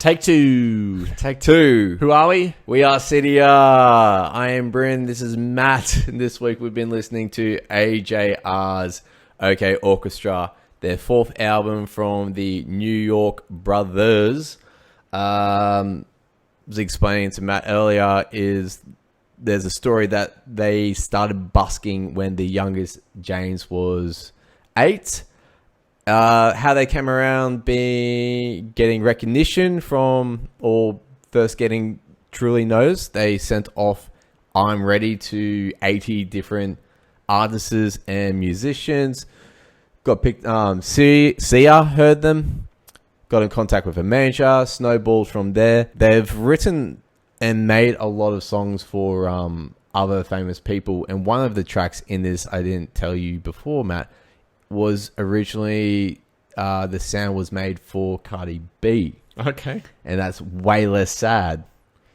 Take two. Take two. Who are we? We are CDR. I am Bryn. This is Matt. And this week we've been listening to AJR's OK Orchestra, their fourth album from the New York brothers. Was explaining to Matt earlier is there's a story that they started busking when the youngest James was 8. How they came around getting recognition from, or first getting truly noticed, they sent off I'm Ready to 80 different artists and musicians. Got picked, Sia heard them, got in contact with a manager, snowballed from there. They've written and made a lot of songs for other famous people, and one of the tracks in this, I didn't tell you before, Matt, was originally the sound was made for Cardi B. Okay. And that's way less sad.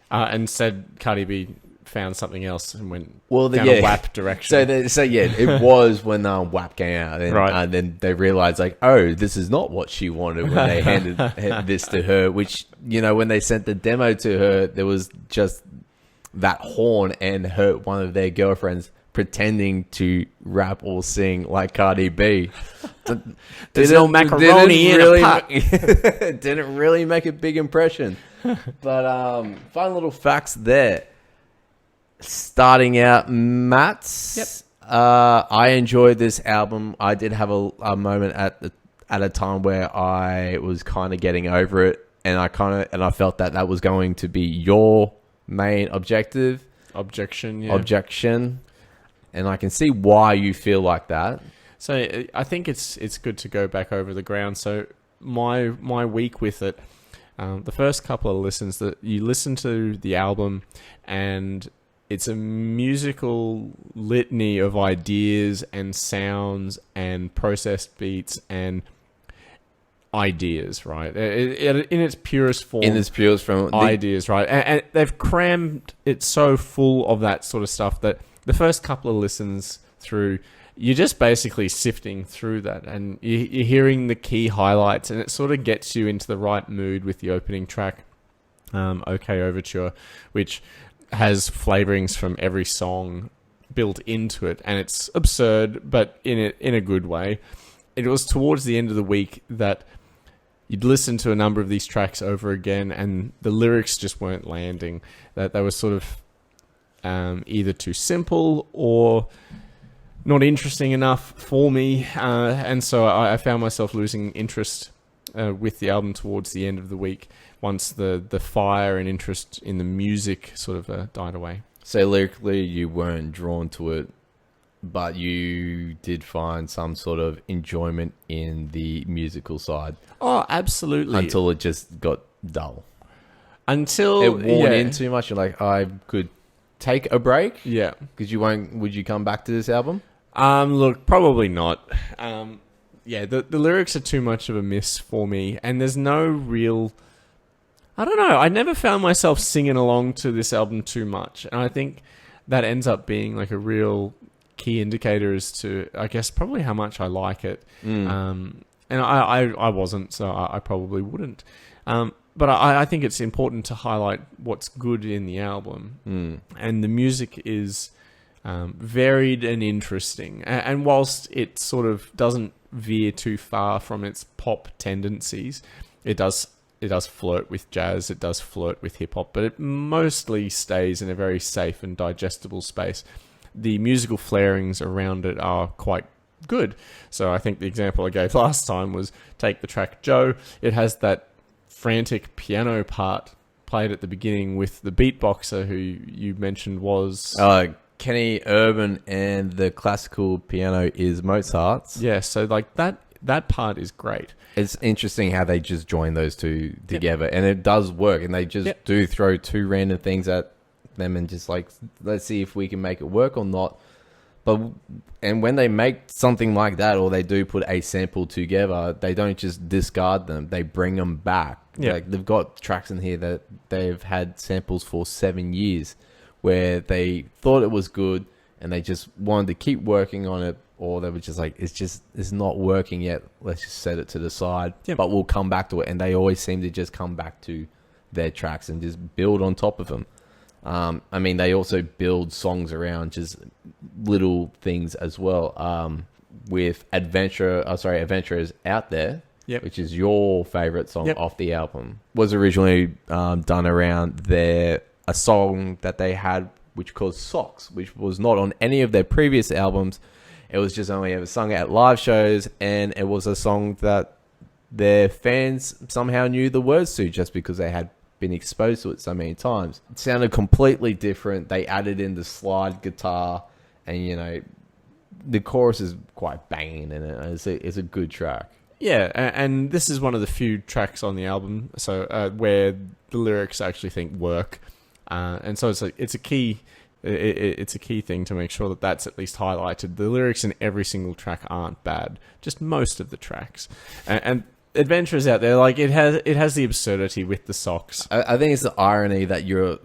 And said Cardi B found something else and went down a WAP direction. So it was when WAP came out. And, right. Then they realized, like, oh, this is not what she wanted when they handed this to her, which, when they sent the demo to her, there was just that horn and one of their girlfriends pretending to rap or sing like Cardi B. There's no macaroni in a pot. Didn't really make a big impression. But fun little facts there. Starting out, Matt's. Yep. I enjoyed this album. I did have a moment at a time where I was kind of getting over it, and I felt that was going to be your main objective. Objection. And I can see why you feel like that. So I think it's good to go back over the ground. So my week with it, the first couple of listens, that you listen to the album, and it's a musical litany of ideas and sounds and processed beats and ideas, right? In its purest form. Ideas, right? And they've crammed it so full of that sort of stuff that the first couple of listens through, you're just basically sifting through that, and you're hearing the key highlights, and it sort of gets you into the right mood with the opening track, OK Overture, which has flavorings from every song built into it, and it's absurd, but in a good way. It was towards the end of the week that you'd listen to a number of these tracks over again, and the lyrics just weren't landing. That they were sort of either too simple or not interesting enough for me, and so I found myself losing interest with the album towards the end of the week, once the fire and interest in the music sort of died away. So lyrically you weren't drawn to it, but you did find some sort of enjoyment in the musical side. Oh, absolutely. Until it just got dull. Until it worn in too much. You're like, I could take a break. Yeah. Because would you come back to this album? Look, probably not. The lyrics are too much of a miss for me, and there's no real, I don't know, I never found myself singing along to this album too much, and I think that ends up being like a real key indicator as to, I guess, probably how much I like it. And I wasn't, so I probably wouldn't. But I think it's important to highlight what's good in the album. And the music is varied and interesting. And whilst it sort of doesn't veer too far from its pop tendencies, it does flirt with jazz, it does flirt with hip-hop, but it mostly stays in a very safe and digestible space. The musical flairings around it are quite good. So I think the example I gave last time was, take the track Joe. It has that frantic piano part played at the beginning with the beatboxer who you mentioned was Kenny Urban, and the classical piano is Mozart's. Yeah, so like that part is great. It's interesting how they just join those two together, and it does work, and they just do throw two random things at them and just like, let's see if we can make it work or not. And when they make something like that, or they do put a sample together, they don't just discard them, they bring them back. Like, they've got tracks in here that they've had samples for 7 years, where they thought it was good and they just wanted to keep working on it, or they were just like, it's not working yet, let's just set it to the side, but we'll come back to it. And they always seem to just come back to their tracks and just build on top of them. I mean, they also build songs around just little things as well. With Adventurers Out There, Yep. which is your favorite song Yep. off the album, was originally done around a song that they had, which called Socks, which was not on any of their previous albums. It was just only ever sung at live shows, and it was a song that their fans somehow knew the words to just because they had been exposed to it so many times. It sounded completely different. They added in the slide guitar, and the chorus is quite banging in it. It's a good track. Yeah, and this is one of the few tracks on the album, so where the lyrics I actually think work, and so it's a key thing to make sure that that's at least highlighted. The lyrics in every single track aren't bad, just most of the tracks, and Adventurers Out There, like it has the absurdity with the socks. I think it's the irony that you're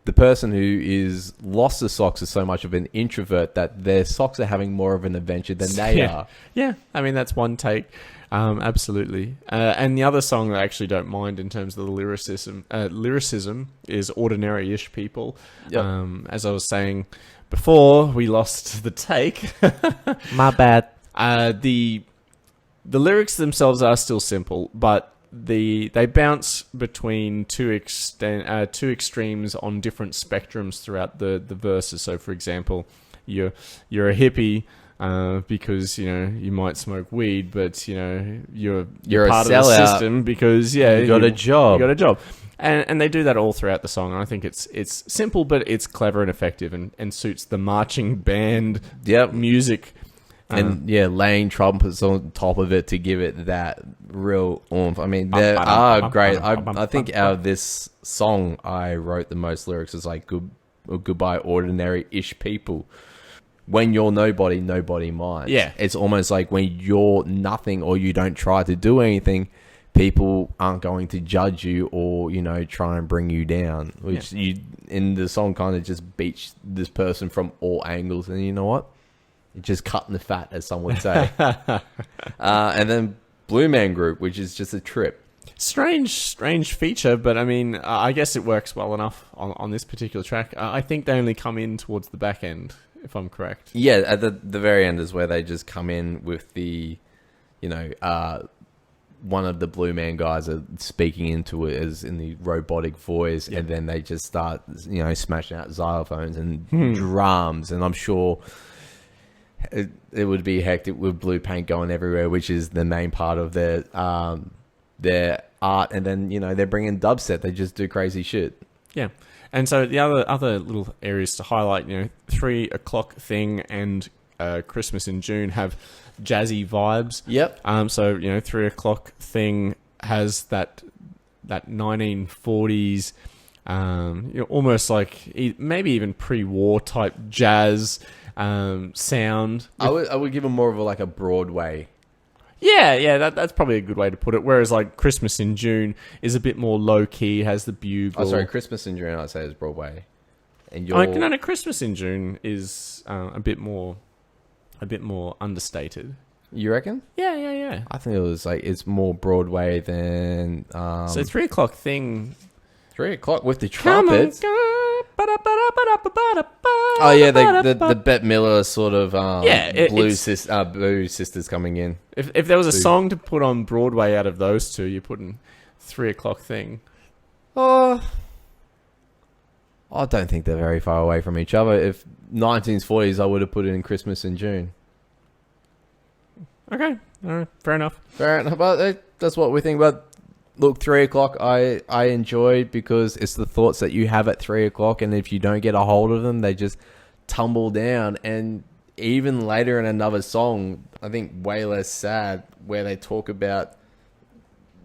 the person who is lost the socks is so much of an introvert that their socks are having more of an adventure than they are. Yeah, I mean, that's one take. Absolutely. And the other song that I actually don't mind in terms of the lyricism is Ordinary-ish People. Yep. As I was saying before, we lost the take. My bad. The lyrics themselves are still simple, but they bounce between two extremes on different spectrums throughout the verses. So, for example, you're a hippie because you might smoke weed, but you're part of the system because you got a job. You got a job, and they do that all throughout the song. And I think it's simple, but it's clever and effective, and suits the marching band music. And laying trumpets on top of it to give it that real oomph. I mean, they are great. I think out of this song, I wrote the most lyrics is like goodbye ordinary-ish people. When you're nobody, nobody minds. Yeah. It's almost like when you're nothing or you don't try to do anything, people aren't going to judge you or, try and bring you down. Which you in the song kind of just beats this person from all angles. And you know what? Just cutting the fat, as some would say. And then Blue Man Group, which is just a trip. Strange feature, but I mean, I guess it works well enough on this particular track. I think they only come in towards the back end, if I'm correct. Yeah, at the very end is where they just come in with the, one of the Blue Man guys are speaking into it as in the robotic voice, and then they just start, smashing out xylophones and drums, and I'm sure it would be hectic with blue paint going everywhere, which is the main part of their art. And then they're bringing dubstep. They just do crazy shit. Yeah, and so the other little areas to highlight, 3 O'Clock Thing and Christmas in June have jazzy vibes. Yep. So 3 O'Clock Thing has that 1940s, almost like maybe even pre-war type jazz. Sound. I would give them more of a Broadway. Yeah, that's probably a good way to put it. Whereas like Christmas in June is a bit more low key, has the bugle. Oh, sorry, Christmas in June I'd say is Broadway. And no, Christmas in June is a bit more understated. You reckon? Yeah. I think it was it's more Broadway than. So 3 O'Clock Thing. 3 o'clock with the trumpets. Oh yeah, the Bette Miller sort of Blues Sisters coming in. If there was a song to put on Broadway out of those two, you're putting 3 O'Clock Thing. I don't think they're very far away from each other. If 1940s, I would have put it in Christmas in June. Okay, all right, fair enough. But that's what we think about. Look, 3 o'clock I enjoy because it's the thoughts that you have at 3 o'clock, and if you don't get a hold of them, they just tumble down. And even later in another song, I think Way Less Sad, where they talk about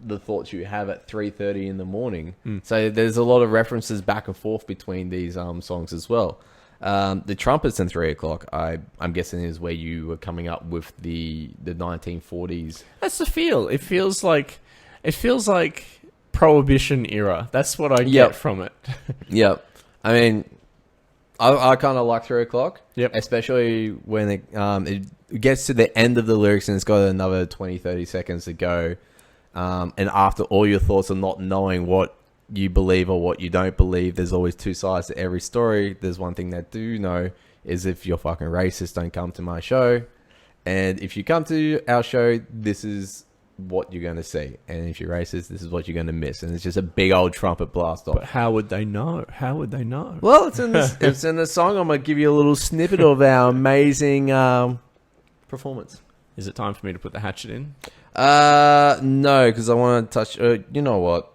the thoughts you have at 3:30 in the morning. So there's a lot of references back and forth between these songs as well. The trumpets in 3 o'clock, I'm guessing, is where you were coming up with the 1940s. That's the feel. It feels like Prohibition era. That's what I get from it. Yep. I mean, I kind of like 3 o'clock. Yep. Especially when it gets to the end of the lyrics and it's got another 20, 30 seconds to go. And after all your thoughts of not knowing what you believe or what you don't believe. There's always two sides to every story. There's one thing that do know is if you're fucking racist, don't come to my show. And if you come to our show, this is what you're going to see. And if you're racist, this is what you're going to miss. And it's just a big old trumpet blast off. But how would they know? How would they know? Well, it's in this. It's in the song. I'm going to give you a little snippet of our amazing performance. Is it time for me to put the hatchet in? No, because I want to touch. You know what,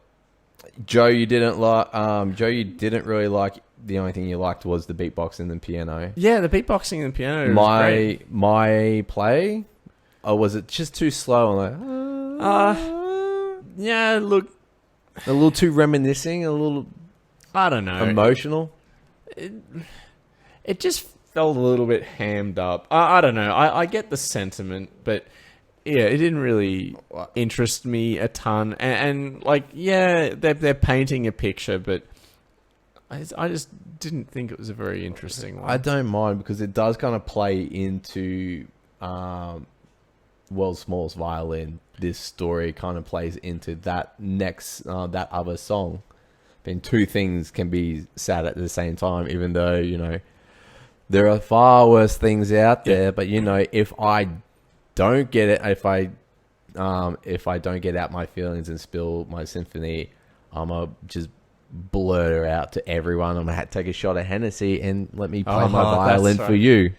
Joe? You didn't like. Joe, you didn't really like. The only thing you liked was the beatboxing and the piano. Yeah, the beatboxing and piano. Was great. My play. Or was it just too slow? I'm like, yeah. Look, a little too reminiscing. A little. I don't know. Emotional. It just felt a little bit hammed up. I don't know. I get the sentiment, but yeah, it didn't really interest me a ton. And like, yeah, they're painting a picture, but I just didn't think it was a very interesting one. I don't mind because it does kind of play into World's Smallest Violin. This story kind of plays into that next, that other song. Then two things can be sad at the same time, even though, you know, there are far worse things out there. But, you know, if I don't get it, if I don't get out my feelings and spill my symphony, I'm going to just blur out to everyone. I'm going to take a shot of Hennessy and let me play my violin for you.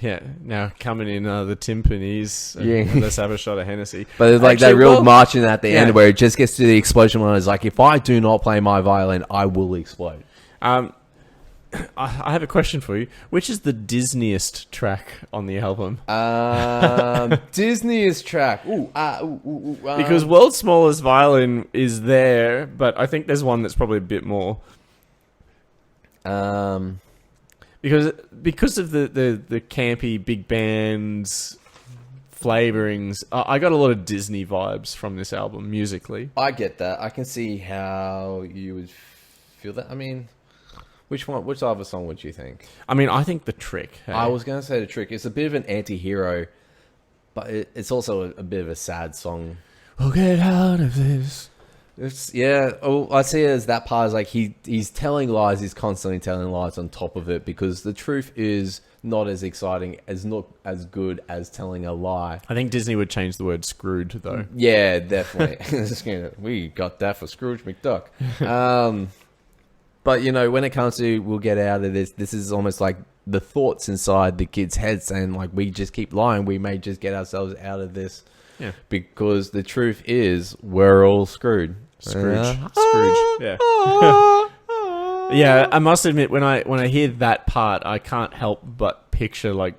Yeah, now coming in the timpanis, let's have a shot of Hennessy. But it's like that real marching at the end where it just gets to the explosion one. It's like, if I do not play my violin, I will explode. I have a question for you. Which is the Disneyest track on the album? Disneyest track. Because World's Smallest Violin is there, but I think there's one that's probably a bit more. Because of the campy big bands flavorings, I got a lot of Disney vibes from this album musically. I get that. I can see how you would feel that. I mean, which other song would you think? I mean, I think The Trick. Hey? I was going to say The Trick. It's a bit of an anti-hero, but it's also a bit of a sad song. We'll get out of this. I see it as that part is like he's telling lies. He's constantly telling lies on top of it because the truth is not as exciting, not as good as telling a lie. I think Disney would change the word Scrooge though. Yeah, definitely. We got that for Scrooge McDuck. But you know, when it comes to we'll get out of this, this is almost like the thoughts inside the kid's head saying like, we just keep lying. We may just get ourselves out of this. Yeah. Because the truth is we're all screwed. Scrooge. Yeah. Yeah, I must admit when I hear that part, I can't help but picture like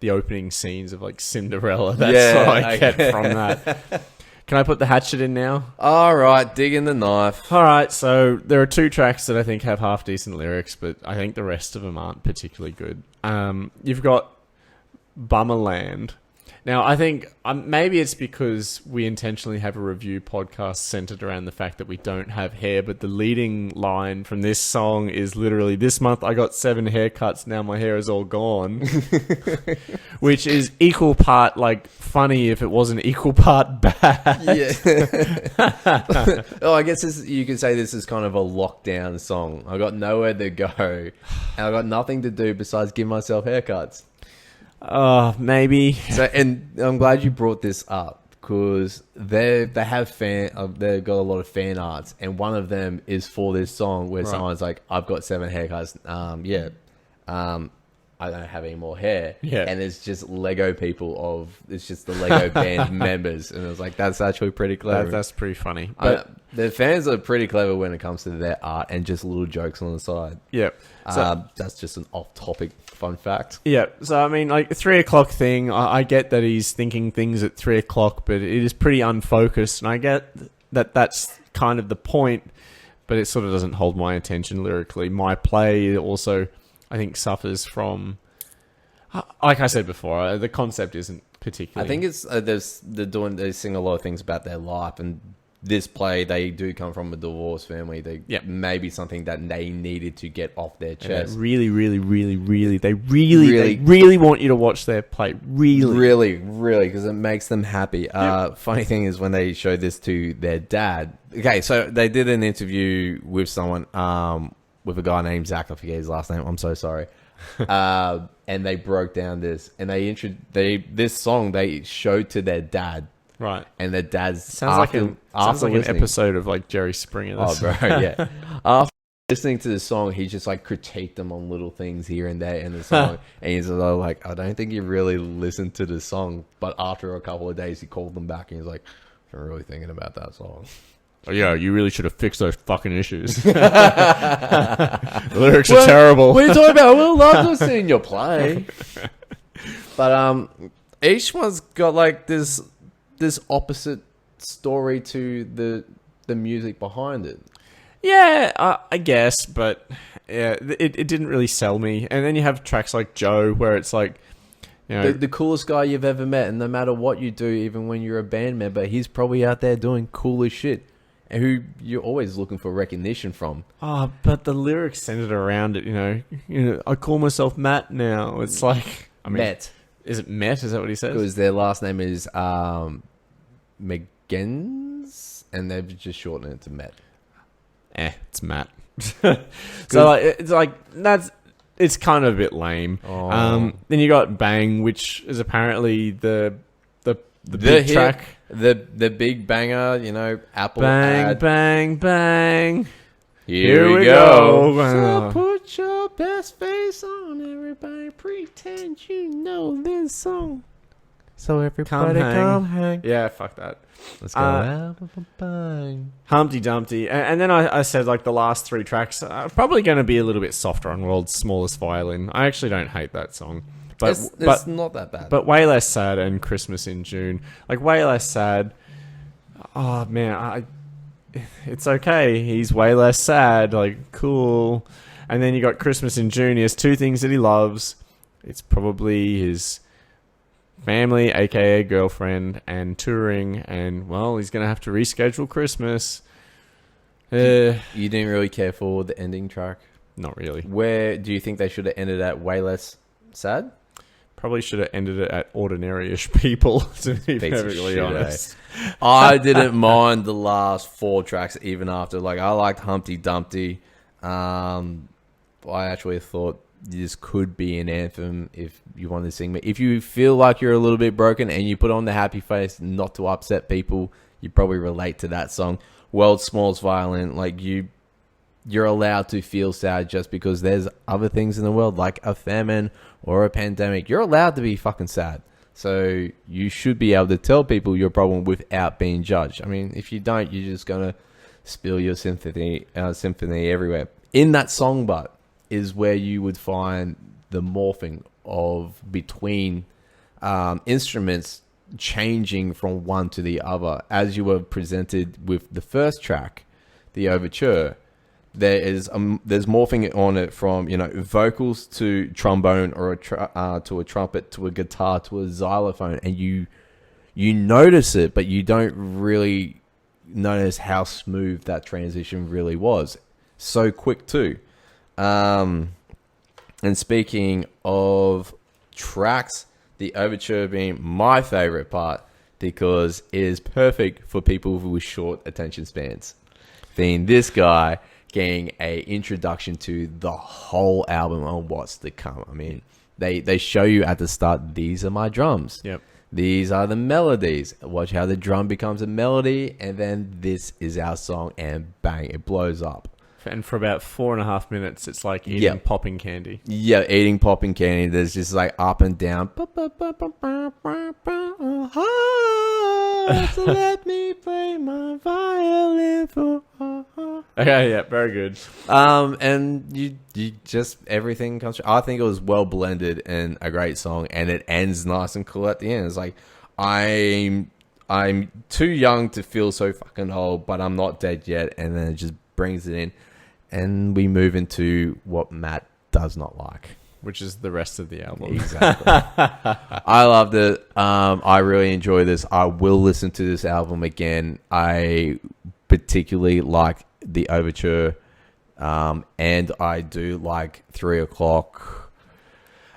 the opening scenes of like Cinderella. That's what I get from that. Can I put the hatchet in now? All right, dig in the knife. All right, so there are two tracks that I think have half decent lyrics, but I think the rest of them aren't particularly good. You've got Bummerland. Now, I think maybe it's because we intentionally have a review podcast centered around the fact that we don't have hair, but the leading line from this song is literally, "This month I got 7 haircuts, now my hair is all gone," which is equal part like funny if it wasn't equal part bad. Yeah. Oh, I guess you could say this is kind of a lockdown song. I got nowhere to go, and I got nothing to do besides give myself haircuts. Maybe. So, and I'm glad you brought this up because they've got a lot of fan arts, and one of them is for this song where someone's like, "I've got 7 haircuts. I don't have any more hair." Yeah, and it's just Lego people it's just the Lego band members, and it was like, that's actually pretty clever. That's pretty funny. But the fans are pretty clever when it comes to their art and just little jokes on the side. Yeah, so that's just an off-topic fun fact. Yeah, so I mean, like 3 o'clock thing, I get that he's thinking things at 3 o'clock, but it is pretty unfocused, and I get that that's kind of the point, but it sort of doesn't hold my attention lyrically. My play also, I think, suffers from, like I said before, the concept isn't particularly. I think it's they sing a lot of things about their life, and this play, they do come from a divorced family. They Yep. maybe something that they needed to get off their And chest. really, they really want you to watch their play. Really, because it makes them happy. Funny thing is when they showed this to their dad. Okay, so they did an interview with someone, with a guy named Zach. I forget his last name. I'm so sorry. And they broke down this, and this song they showed to their dad. Right. And their dad's Sounds like an episode of like Jerry Springer. Oh, bro, yeah. After listening to the song, he just like critiqued them on little things here and there in the song. And he's like, I don't think you really listened to the song. But after a couple of days, he called them back and he's like, I'm really thinking about that song. Oh, yeah, you really should have fixed those fucking issues. The lyrics are terrible. What are you talking about? We'll love to see your play. But each one's got like this opposite story to the music behind it. Yeah, I guess, but yeah, it didn't really sell me. And then you have tracks like Joe, where it's like, you know, the coolest guy you've ever met, and no matter what you do, even when you're a band member, he's probably out there doing coolest shit, and who you're always looking for recognition from. Oh, but the lyrics centered around it, you know, I call myself Matt now. It's like, I mean, Met. Is it Met? Is that what he says? Because their last name is McGinns, and they've just shortened it to Met. It's Matt. So like, it's kind of a bit lame. Oh. Then you got Bang, which is apparently the big hit, track. The big banger, you know, Apple Bang, ad. bang, bang. Here we go. So put your best face on, everybody. Pretend you know this song. So everybody come hang. Yeah, fuck that. Let's go. Bang. Humpty Dumpty. And then I said, like, the last three tracks are probably going to be a little bit softer on World's Smallest Violin. I actually don't hate that song. But it's not that bad. But Way Less Sad and Christmas in June. Like, Way Less Sad, oh, man, it's okay. He's way less sad. Like, cool. And then you got Christmas in June. He has two things that he loves. It's probably his family, aka girlfriend, and touring. And, well, he's going to have to reschedule Christmas. You didn't really care for the ending track? Not really. Where do you think they should have ended at Way Less Sad? Probably should have ended it at Ordinary-ish People, to be perfectly honest. I didn't mind the last four tracks even after. Like, I liked Humpty Dumpty. I actually thought this could be an anthem if you wanted to sing. If you feel like you're a little bit broken and you put on the happy face not to upset people, you probably relate to that song. World's Smallest Violin, like you're allowed to feel sad just because there's other things in the world like a famine or a pandemic. You're allowed to be fucking sad. So you should be able to tell people your problem without being judged. I mean, if you don't, you're just going to spill your symphony everywhere. In that song, but is where you would find the morphing of between instruments changing from one to the other. As you were presented with the first track, the Overture, there's morphing on it from, you know, vocals to trombone or to a trumpet to a guitar to a xylophone, and you notice it, but you don't really notice how smooth that transition really was. So quick too. And speaking of tracks, the Overture being my favorite part because it is perfect for people with short attention spans. Being this guy getting a introduction to the whole album on what's to come. I mean, they show you at the start, these are my drums. Yep. These are the melodies. Watch how the drum becomes a melody, and then this is our song, and bang, it blows up. And for about 4.5 minutes, it's like eating popping candy. Yeah, eating popping candy. There's just like up and down. So let me play my violin for. Okay, yeah, very good. And you just everything comes. I think it was well blended and a great song, and it ends nice and cool at the end. It's like I'm too young to feel so fucking old, but I'm not dead yet, and then it just brings it in. And we move into what Matt does not like. Which is the rest of the album. Exactly. I loved it. I really enjoy this. I will listen to this album again. I particularly like the Overture, and I do like 3 O'Clock,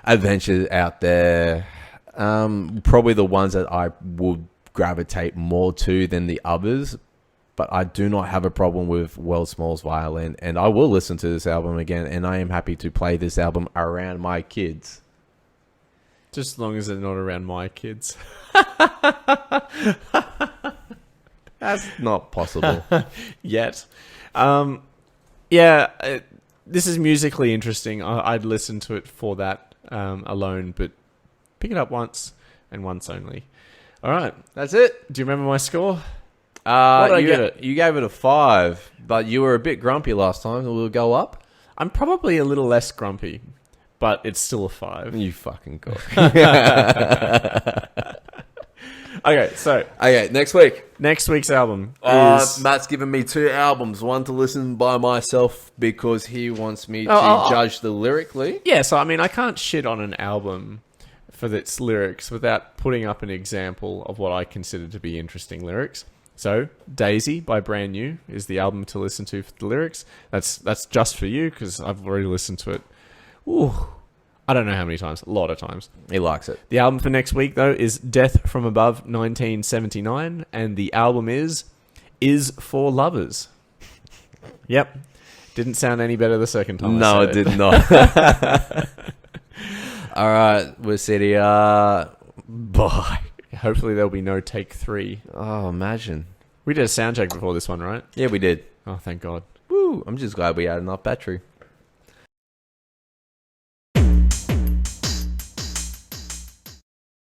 Adventures Out There. Probably the ones that I would gravitate more to than the others. But I do not have a problem with World Small's Violin, and I will listen to this album again, and I am happy to play this album around my kids. Just as long as they're not around my kids. That's not possible. Yet. This is musically interesting. I'd listen to it for that alone, but pick it up once and once only. All right. That's it. Do you remember my score? What did I give it? You gave it a 5, but you were a bit grumpy last time. Will it go up? I'm probably a little less grumpy, but it's still a 5. You fucking cock. Okay, next week. Next week's album is... Matt's given me 2 albums. One to listen by myself because he wants me to judge the lyrically. Yeah, so I mean, I can't shit on an album for its lyrics without putting up an example of what I consider to be interesting lyrics. So, Daisy by Brand New is the album to listen to for the lyrics. That's just for you, because I've already listened to it. Ooh, I don't know how many times. A lot of times. He likes it. The album for next week, though, is Death from Above 1979, and the album is For Lovers. Yep. Didn't sound any better the second time. No, it did not. All right, we'll see you. Bye. Hopefully there'll be no take 3. Oh, imagine. We did a sound check before this one, right? Yeah, we did. Oh, thank God. Woo! I'm just glad we had enough battery.